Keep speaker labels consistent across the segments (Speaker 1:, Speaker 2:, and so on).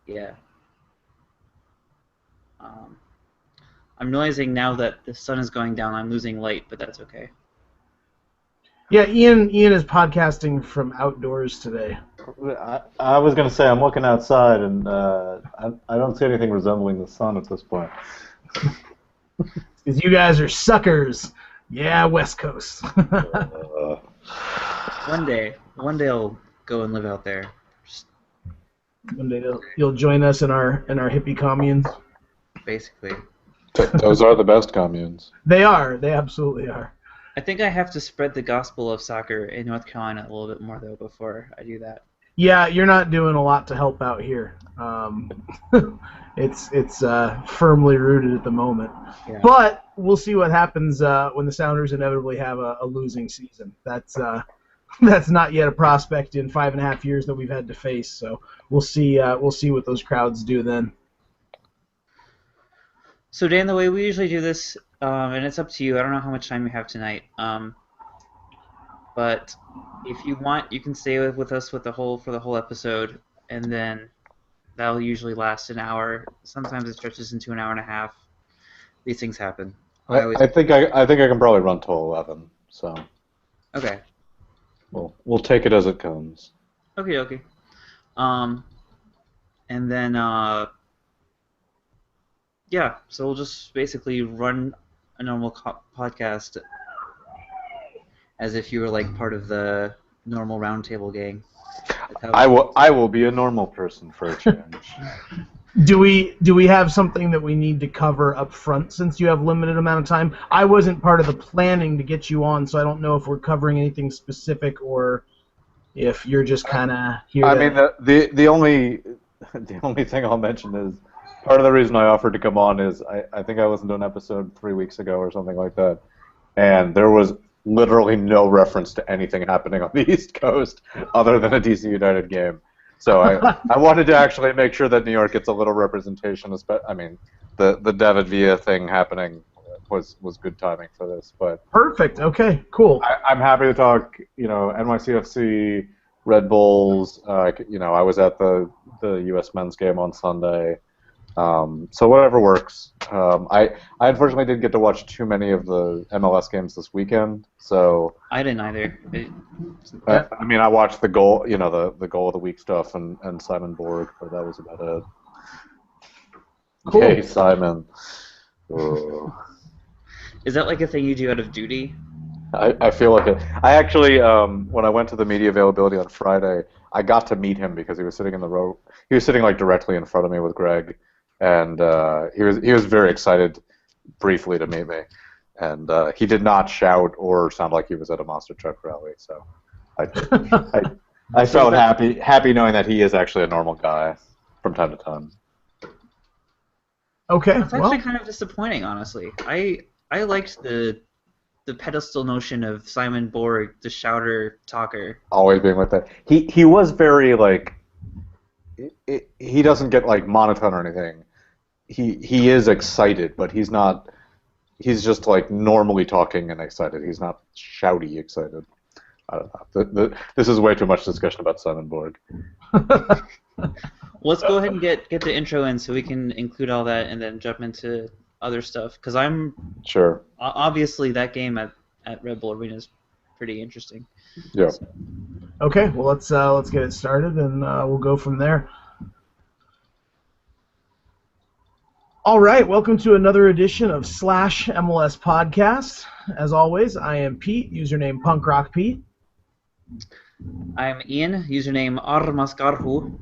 Speaker 1: Yeah. I'm realizing now that the sun is going down, I'm losing light, but that's okay.
Speaker 2: Yeah, Ian is podcasting from outdoors today.
Speaker 3: I was going to say I'm looking outside, and I don't see anything resembling the sun at this point.
Speaker 2: Because you guys are suckers. Yeah, West Coast.
Speaker 1: One day I'll go and live out there.
Speaker 2: One day you'll join us in our hippie communes.
Speaker 1: Basically.
Speaker 3: Those are the best communes.
Speaker 2: They are. They absolutely are.
Speaker 1: I think I have to spread the gospel of soccer in North Carolina a little bit more, though, before I do that.
Speaker 2: Yeah, you're not doing a lot to help out here. It's firmly rooted at the moment.
Speaker 1: Yeah.
Speaker 2: But we'll see what happens when the Sounders inevitably have a losing season. That's not yet a prospect in 5.5 years that we've had to face. So we'll see what those crowds do then.
Speaker 1: So Dan, the way we usually do this, and it's up to you. I don't know how much time you have tonight. But if you want, you can stay with us for the whole episode, and then that'll usually last an hour. Sometimes it stretches into an hour and a half. These things happen.
Speaker 3: I think I can probably run till 11. So
Speaker 1: Okay.
Speaker 3: we'll take it as it comes.
Speaker 1: Okay. And then yeah. So we'll just basically run a normal podcast as if you were like part of the normal roundtable gang.
Speaker 3: I will be a normal person for a change.
Speaker 2: Do we have something that we need to cover up front since you have limited amount of time? I wasn't part of the planning to get you on, so I don't know if we're covering anything specific or if you're just kind of here.
Speaker 3: I mean, the only thing I'll mention is part of the reason I offered to come on is I think I listened to an episode 3 weeks ago or something like that, and there was literally no reference to anything happening on the East Coast other than a DC United game. So I wanted to actually make sure that New York gets a little representation. I mean, the David Villa thing happening was good timing for this. But
Speaker 2: perfect. Okay. Cool.
Speaker 3: I'm happy to talk. NYCFC, Red Bulls. I was at the U.S. men's game on Sunday. So whatever works. I unfortunately didn't get to watch too many of the MLS games this weekend, so
Speaker 1: I didn't either.
Speaker 3: I mean, I watched the goal, the goal of the week stuff and Simon Borg, but that was about it.
Speaker 2: Cool.
Speaker 3: Hey, Simon. Oh.
Speaker 1: Is that like a thing you do out of duty?
Speaker 3: I feel like it. I actually, when I went to the media availability on Friday, I got to meet him because he was sitting in the row. He was sitting like directly in front of me with Greg. And he was very excited briefly to meet me, and he did not shout or sound like he was at a monster truck rally. So I felt happy knowing that he is actually a normal guy from time to time.
Speaker 2: Okay.
Speaker 1: It's actually kind of disappointing, honestly. I liked the pedestal notion of Simon Borg, the shouter talker.
Speaker 3: Always being like that. He was very like. He doesn't get like monotone or anything. He is excited, but he's not. He's just like normally talking and excited. He's not shouty excited. I don't know. This is way too much discussion about Simon Borg.
Speaker 1: Let's go ahead and get the intro in so we can include all that and then jump into other stuff. Because I'm
Speaker 3: sure.
Speaker 1: Obviously, that game at Red Bull Arena is pretty interesting.
Speaker 3: Yeah.
Speaker 1: So.
Speaker 2: Okay. Well, let's get it started and we'll go from there. All right, welcome to another edition of Slash MLS Podcast. As always, I am Pete, username PunkRockPete.
Speaker 1: I'm Ian, username Armascarhu.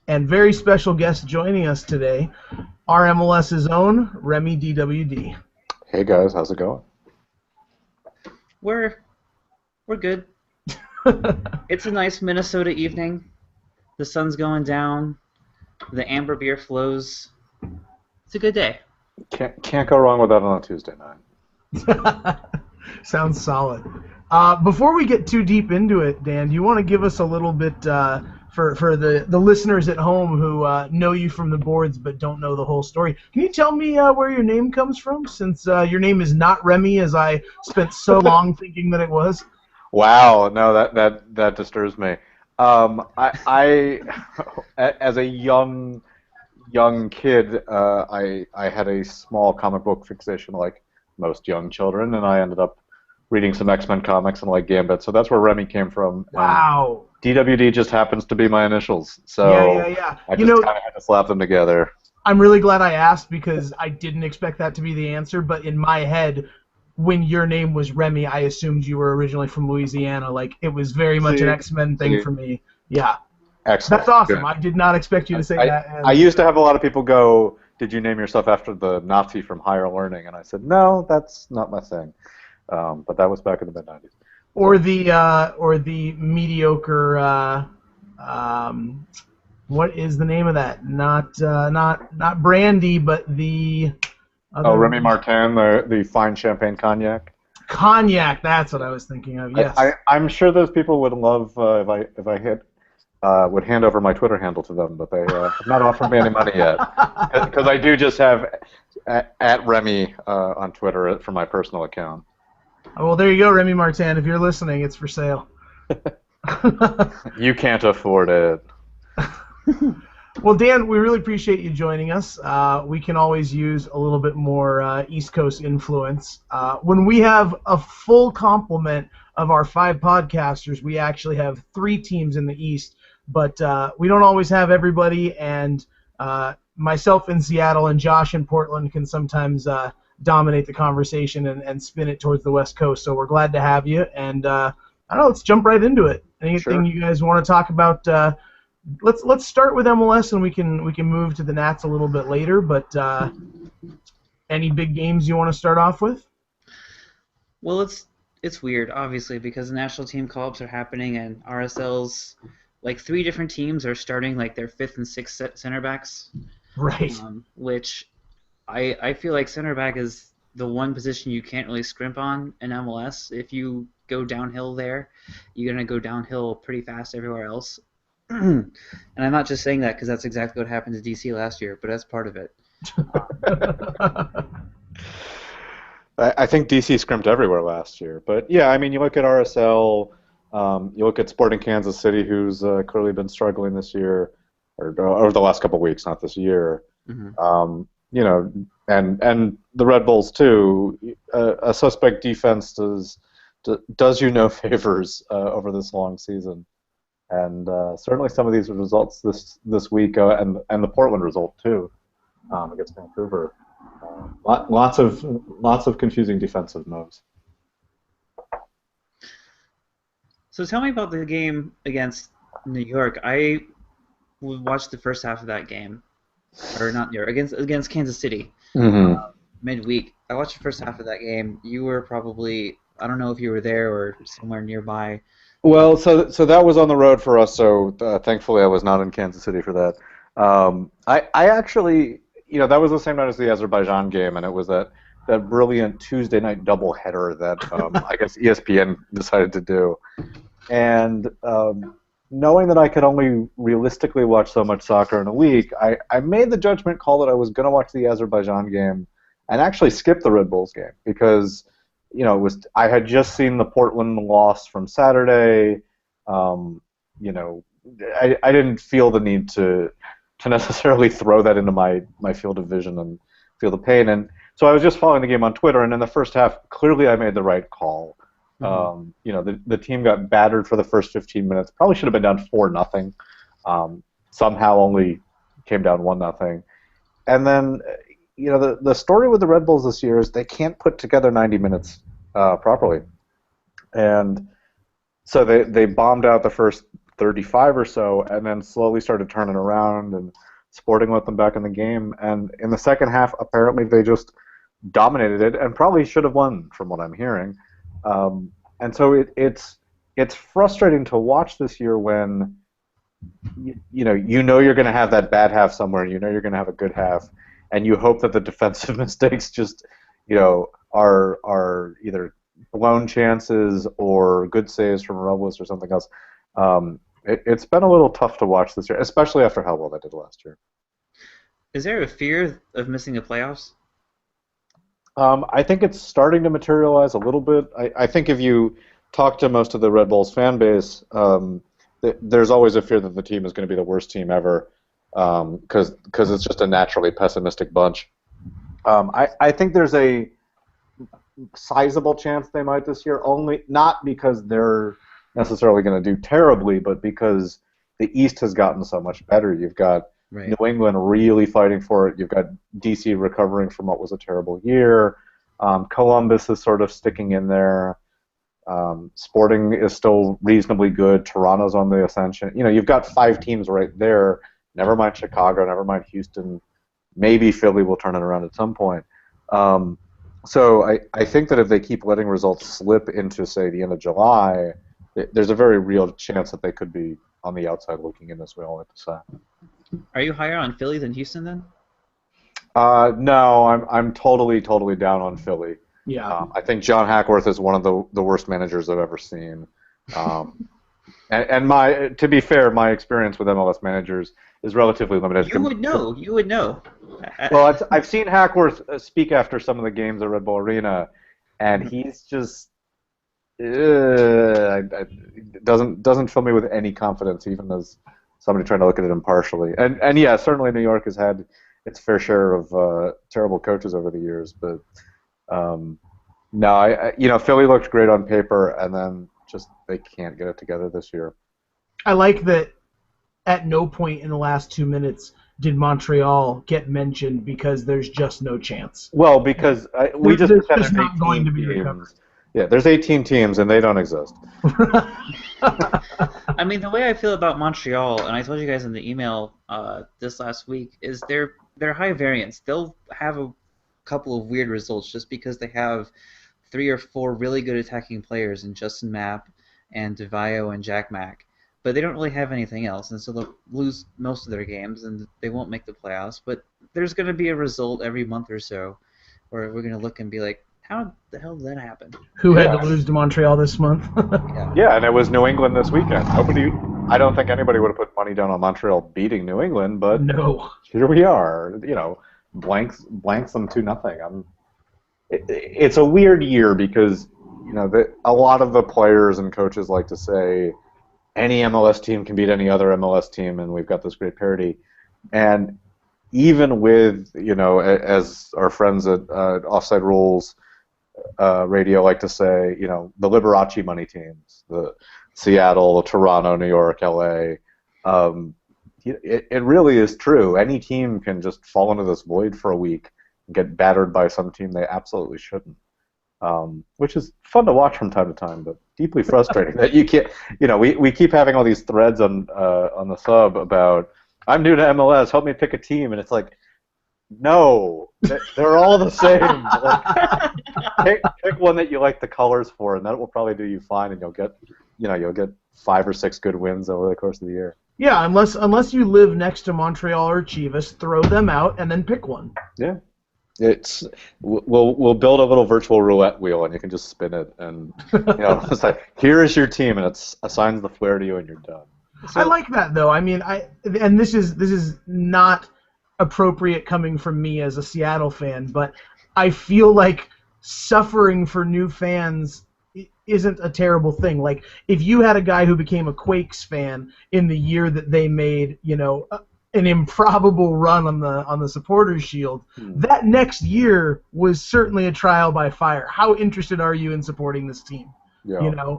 Speaker 2: And very special guest joining us today, our MLS's own Remy DWD.
Speaker 3: Hey guys, how's it going?
Speaker 1: We're good. It's a nice Minnesota evening. The sun's going down. The amber beer flows. It's a good day.
Speaker 3: Can't go wrong with that on a Tuesday night.
Speaker 2: Sounds solid. Before we get too deep into it, Dan, do you want to give us a little bit for the listeners at home who know you from the boards but don't know the whole story? Can you tell me where your name comes from, since your name is not Remy, as I spent so long thinking that it was?
Speaker 3: Wow, no, that disturbs me. I as a young kid, I had a small comic book fixation, like most young children, and I ended up reading some X-Men comics and like Gambit. So that's where Remy came from, and
Speaker 2: Wow.
Speaker 3: DWD just happens to be my initials.
Speaker 2: Yeah, yeah,
Speaker 3: So
Speaker 2: yeah.
Speaker 3: I just kind of had to slap them together.
Speaker 2: I'm really glad I asked because I didn't expect that to be the answer, but in my head, when your name was Remy, I assumed you were originally from Louisiana. Like, it was very much an
Speaker 3: See,
Speaker 2: X-Men thing
Speaker 3: see,
Speaker 2: for me. Yeah. That's
Speaker 3: excellent,
Speaker 2: awesome.
Speaker 3: good.
Speaker 2: I did not expect you to say
Speaker 3: I
Speaker 2: that.
Speaker 3: I
Speaker 2: And
Speaker 3: used to have a lot of people go, "Did you name yourself after the Nazi from Higher Learning?" And I said, "No, that's not my thing." But that was back in the mid '90s.
Speaker 2: or
Speaker 3: So
Speaker 2: the mediocre um, what is the name of that? Not brandy, but the
Speaker 3: oh,
Speaker 2: other
Speaker 3: Remy Martin, the fine champagne cognac.
Speaker 2: cognac. That's what I was thinking of. Yes.
Speaker 3: I'm sure those people would love if I hit would hand over my Twitter handle to them, but they have not offered me any money yet because I do just have at Remy on Twitter for my personal account.
Speaker 2: Oh, well, there you go, Remy Martin. If you're listening, it's for sale.
Speaker 3: You can't afford it.
Speaker 2: Well, Dan, we really appreciate you joining us. We can always use a little bit more East Coast influence. When we have a full complement of our 5 podcasters, we actually have 3 teams in the East, but we don't always have everybody, and myself in Seattle and Josh in Portland can sometimes dominate the conversation and spin it towards the West Coast. So we're glad to have you, and I don't know, let's jump right into it. Anything
Speaker 3: Sure.
Speaker 2: you guys want to talk about? Let's start with MLS, and we can move to the Nats a little bit later. But any big games you want to start off with?
Speaker 1: Well, it's weird, obviously, because the national team call-ups are happening, and RSL's like 3 different teams are starting like their 5th and 6th center backs,
Speaker 2: Right.
Speaker 1: which I feel like center back is the one position you can't really scrimp on in MLS. If you go downhill there, you're gonna go downhill pretty fast everywhere else. And I'm not just saying that because that's exactly what happened to DC last year, but that's part of it.
Speaker 3: I think DC scrimped everywhere last year, but yeah, I mean, you look at RSL, you look at Sporting Kansas City, who's clearly been struggling this year, or over the last couple of weeks, not this year.
Speaker 1: Mm-hmm.
Speaker 3: You know, and the Red Bulls too. A suspect defense does you no favors over this long season, and certainly some of these results this week, and the Portland result too, against Vancouver. Lots of confusing defensive moves.
Speaker 1: So tell me about the game against New York. I watched the first half of that game, or not New York, against Kansas City.
Speaker 3: Mm-hmm.
Speaker 1: Midweek. I watched the first half of that game. You were probably, I don't know if you were there or somewhere nearby.
Speaker 3: Well, so that was on the road for us. So thankfully, I was not in Kansas City for that. I actually, that was the same night as the Azerbaijan game, and it was that brilliant Tuesday night doubleheader that I guess ESPN decided to do. And knowing that I could only realistically watch so much soccer in a week, I made the judgment call that I was going to watch the Azerbaijan game and actually skip the Red Bulls game because I had just seen the Portland loss from Saturday. I didn't feel the need to necessarily throw that into my field of vision and feel the pain. And so I was just following the game on Twitter, and in the first half, clearly I made the right call.
Speaker 1: Mm-hmm.
Speaker 3: The team got battered for the first 15 minutes. Probably should have been down 4-0. Somehow only came down 1-0. And then, the story with the Red Bulls this year is they can't put together 90 minutes properly. And so they bombed out the first 35 or so, and then slowly started turning around, and Sporting let them back in the game. And in the second half, apparently they just dominated it and probably should have won, from what I'm hearing. And so it's frustrating to watch this year when you know you're going to have that bad half somewhere, you're going to have a good half, and you hope that the defensive mistakes just are either blown chances or good saves from Robles or something else. It's been a little tough to watch this year, especially after how well they did last year.
Speaker 1: Is there a fear of missing the playoffs?
Speaker 3: I think it's starting to materialize a little bit. I think if you talk to most of the Red Bulls fan base, there's always a fear that the team is going to be the worst team ever, because it's just a naturally pessimistic bunch. I think there's a sizable chance they might this year, only not because they're necessarily going to do terribly, but because the East has gotten so much better. You've got New England really fighting for it. You've got DC recovering from what was a terrible year. Columbus is sort of sticking in there. Sporting is still reasonably good. Toronto's on the ascension. You've got 5 teams right there. Never mind Chicago. Never mind Houston. Maybe Philly will turn it around at some point. So I think that if they keep letting results slip into, say, the end of July, there's a very real chance that they could be on the outside looking in, as we all like to say.
Speaker 1: Are you higher on Philly than Houston then?
Speaker 3: No, I'm totally down on Philly.
Speaker 2: Yeah.
Speaker 3: I think John Hackworth is one of the worst managers I've ever seen. And to be fair, my experience with MLS managers is relatively limited.
Speaker 1: You would know. You would know.
Speaker 3: Well, I've seen Hackworth speak after some of the games at Red Bull Arena, and he's just doesn't fill me with any confidence, even as somebody trying to look at it impartially. And yeah, certainly New York has had its fair share of terrible coaches over the years, but no, Philly looked great on paper, and then just they can't get it together this year.
Speaker 2: I like that at no point in the last 2 minutes did Montreal get mentioned, because there's just no chance.
Speaker 3: Well, because we just
Speaker 2: there's
Speaker 3: pretend
Speaker 2: just
Speaker 3: there's
Speaker 2: not
Speaker 3: 18
Speaker 2: going to be
Speaker 3: teams.
Speaker 2: recovered.
Speaker 3: Yeah, there's 18 teams, and they don't exist.
Speaker 1: I mean, the way I feel about Montreal, and I told you guys in the email this last week, is they're high variance. They'll have a couple of weird results just because they have 3 or 4 really good attacking players in Justin Mapp and DeVio and Jack Mack. But they don't really have anything else, and so they'll lose most of their games, and they won't make the playoffs. But there's going to be a result every month or so where we're going to look and be like, how the hell did that happen?
Speaker 2: Who had to lose to Montreal this month?
Speaker 3: Yeah, and it was New England this weekend. I don't think anybody would have put money down on Montreal beating New England, but
Speaker 2: No.
Speaker 3: Here we are. Blanks them 2-0. It's a weird year because a lot of the players and coaches like to say any MLS team can beat any other MLS team, and we've got this great parity. And even with as our friends at Offside Rules Radio like to say, the Liberace money teams, the Seattle, Toronto, New York, LA. It really is true. Any team can just fall into this void for a week and get battered by some team they absolutely shouldn't, which is fun to watch from time to time, but deeply frustrating that you can't. We keep having all these threads on the sub about I'm new to MLS, help me pick a team, and it's like, no, they're all the same. Pick one that you like the colors for, and that will probably do you fine, and you'll get 5 or 6 good wins over the course of the year.
Speaker 2: Yeah, unless you live next to Montreal or Chivas, throw them out and then pick one.
Speaker 3: Yeah, we'll build a little virtual roulette wheel, and you can just spin it, and it's like, here is your team, and it assigns the flair to you, and you're done.
Speaker 2: I like that though. I mean, and this is not appropriate coming from me as a Seattle fan, but I feel like suffering for new fans isn't a terrible thing. Like, if you had a guy who became a Quakes fan in the year that they made, an improbable run on the Supporters Shield, that next year was certainly a trial by fire. How interested are you in supporting this team?
Speaker 3: Yeah.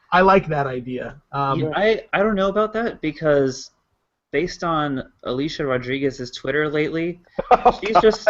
Speaker 2: I like that idea.
Speaker 1: I don't know about that, because based on Alicia Rodriguez's Twitter lately, she's just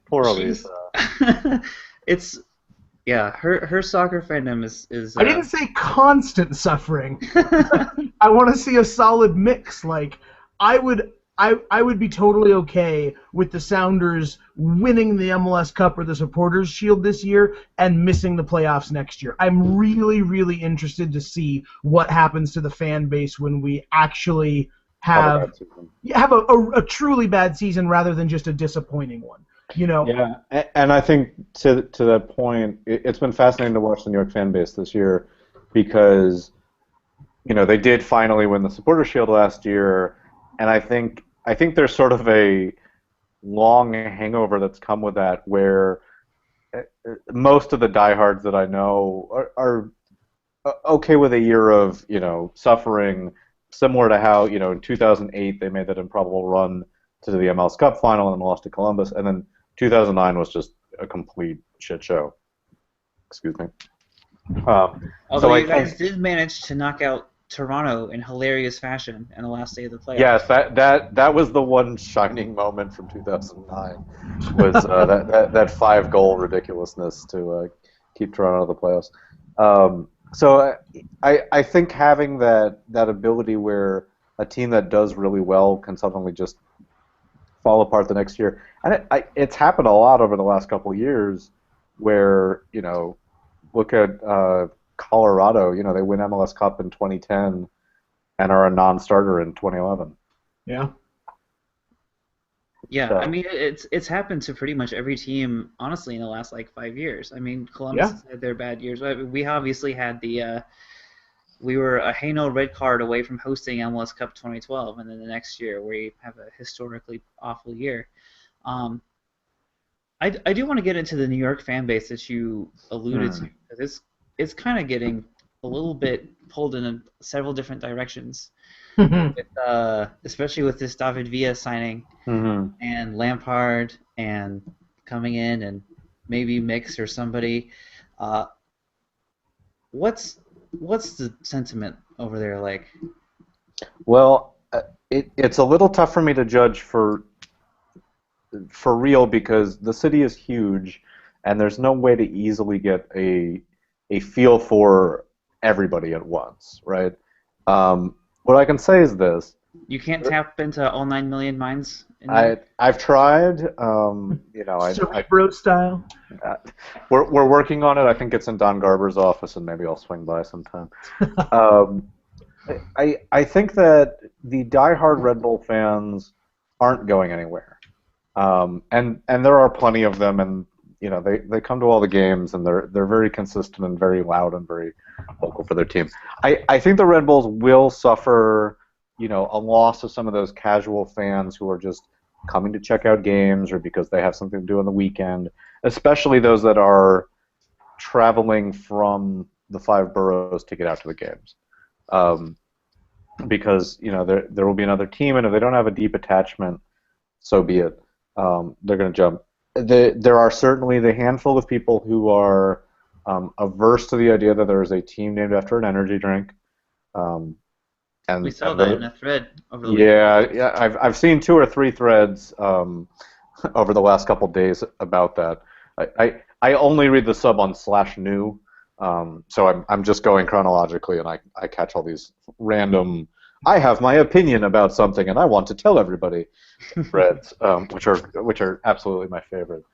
Speaker 3: poor Alicia.
Speaker 2: It's
Speaker 1: her soccer fandom is
Speaker 2: I didn't say constant suffering. I want to see a solid mix. Like, I would be totally okay with the Sounders winning the MLS Cup or the Supporters Shield this year and missing the playoffs next year. I'm really, really interested to see what happens to the fan base when we actually have a truly bad season rather than just a disappointing one.
Speaker 3: Yeah, and I think to that point, it's been fascinating to watch the New York fan base this year, because they did finally win the Supporters Shield last year, and I think there's sort of a long hangover that's come with that, where most of the diehards that I know are okay with a year of suffering, similar to how in 2008 they made that improbable run to the MLS Cup final and lost to Columbus, and then 2009 was just a complete shit show. Excuse me.
Speaker 1: Although
Speaker 3: So I
Speaker 1: you guys
Speaker 3: think
Speaker 1: did manage to knock out Toronto in hilarious fashion in the last day of the playoffs.
Speaker 3: yes, that was the one shining moment from 2009 was that 5 goal ridiculousness to keep Toronto out of the playoffs. So I think having that ability where a team that does really well can suddenly just fall apart the next year, and it's happened a lot over the last couple of years, where look at Colorado. They win MLS Cup in 2010 and are a non-starter in 2011.
Speaker 2: Yeah.
Speaker 1: Yeah,
Speaker 3: So
Speaker 1: I mean it's happened to pretty much every team, honestly, in the last like 5 years. I mean, Columbus
Speaker 2: Yeah.
Speaker 1: has had their bad years. We obviously had we were a Haino red card away from hosting MLS Cup 2012, and then the next year we have a historically awful year. Um, I do want to get into the New York fan base that you alluded to, 'cause it's kind of getting a little bit pulled in several different directions, with especially with this David Villa signing
Speaker 3: mhm.
Speaker 1: and Lampard and coming in and maybe Mix or somebody. Uh, what's the sentiment over there like?
Speaker 3: Well, it's a little tough for me to judge for real because the city is huge, and there's no way to easily get a feel for everybody at once, right? What I can say is this:
Speaker 1: You can't tap into all 9 million minds in New York?
Speaker 3: I've tried.
Speaker 2: Cerebro style.
Speaker 3: We're working on it. I think it's in Don Garber's office, and maybe I'll swing by sometime. Um, I think that the diehard Red Bull fans aren't going anywhere, and there are plenty of them, and they come to all the games, and they're very consistent and very loud and very vocal for their team. I think the Red Bulls will suffer, a loss of some of those casual fans who are just coming to check out games or because they have something to do on the weekend, especially those that are traveling from the 5 boroughs to get out to the games. Because there will be another team, and if they don't have a deep attachment, so be it. They're going to jump. There are certainly the handful of people who are averse to the idea that there is a team named after an energy drink. And
Speaker 1: We saw that in a thread over the weekend.
Speaker 3: yeah. I've seen 2 or 3 threads over the last couple days about that. I only read the sub on /new. So I'm just going chronologically, and I catch all these random. I have my opinion about something, and I want to tell everybody. Threads, which are absolutely my favorite.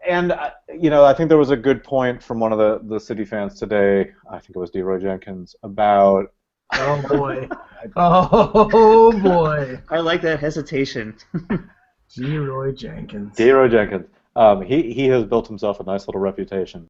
Speaker 3: And I think there was a good point from one of the city fans today. I think it was D-Roy Jenkins about.
Speaker 2: Oh boy. Oh boy.
Speaker 1: I like that hesitation.
Speaker 2: D-Roy Jenkins.
Speaker 3: D-Roy Jenkins. He has built himself a nice little reputation